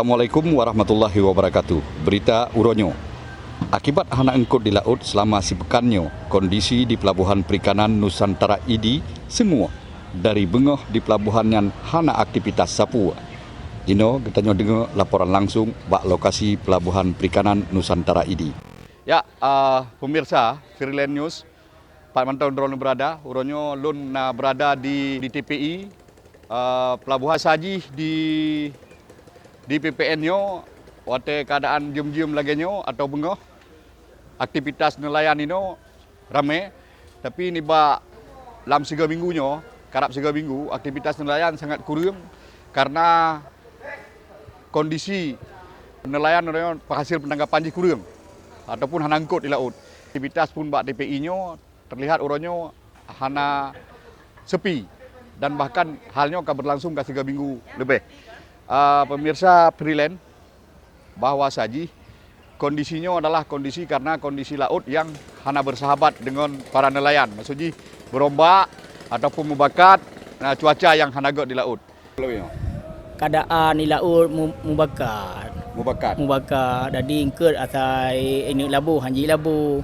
Assalamualaikum warahmatullahi wabarakatuh. Berita Uronyo. Akibat hana engkut di laut selama sepekannya, kondisi di Pelabuhan Perikanan Nusantara ID semua dari bengah di pelabuhan yang hana aktivitas sapu. Jino kita dengar laporan langsung bak lokasi Pelabuhan Perikanan Nusantara ID. Ya, pemirsa Freelance News, Pak Mantau drone berada, Uronyo lun berada di TPI, Pelabuhan Saji di PPN-nyo, wate keadaan jam-jam lagi-nyo atau bengah, aktivitas nelayan ini ramai, tapi ni ba dalam 3 minggunya, karap 3 minggu, aktivitas nelayan sangat kurang karena kondisi nelayan penghasil penangkapan je kurang ataupun hana angkut di laut. Aktivitas pun bak DPI-nyo terlihat uronyo hana sepi dan bahkan halnya akan berlangsung ke 3 minggu lebih. Pemirsa Freelance, bahwa saji kondisinya adalah kondisi karena kondisi laut yang hana bersahabat dengan para nelayan. Maksudnya berombak ataupun membakat cuaca yang hana gak di laut. Keadaan di laut mubakat. Jadi ingkut asai ini labu, hanji labu.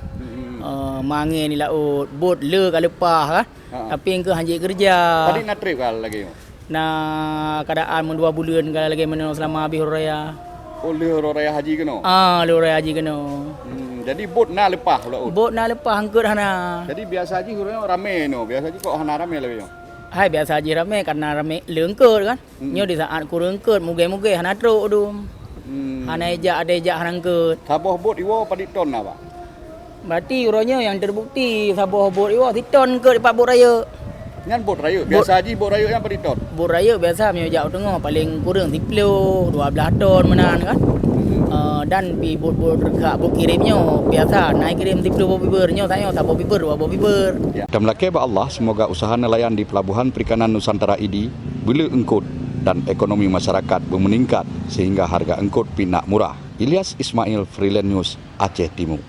Mangin di laut, bot le ka lepah kan. Tapi ingkut hanji kerja. Tadi nak trip kal lagi. Nah, keadaan 2 bulan kalau lagi mana selama habis raya. Oh, leh raya haji keno. Leh raya haji keno. Jadi bot na lepah laut. Bot na lepah angkut hana. Jadi biasa haji kurang rame no. Biasa haji kok hana rame lagi. Hai biasa haji rame karena rame leungkeut kan. Nyo di saat kurang angkut muge-muge hana truk tu. Hana ejak ada ejak hana angkut. Saboh bot iwo padik ton apa? Berarti uronyo yang terbukti saboh bot iwo titon ke dekat bot raya. Nyan bot raya. Biasa haji bot raya yang padik ton. Bot raya biasa menyejak tengah paling kurang 10 12 ton menan kan. Dan pi bot-bot dekat bot kirimnya biasa naik kirim 10 bot biber nyo saya tak bot biber 2 bot biber. Dan melaki ba Allah semoga usaha nelayan di Pelabuhan Perikanan Nusantara ID bila engkut dan ekonomi masyarakat meningkat sehingga harga engkut pinak murah. Ilyas Ismail, Freelance News, Aceh Timur.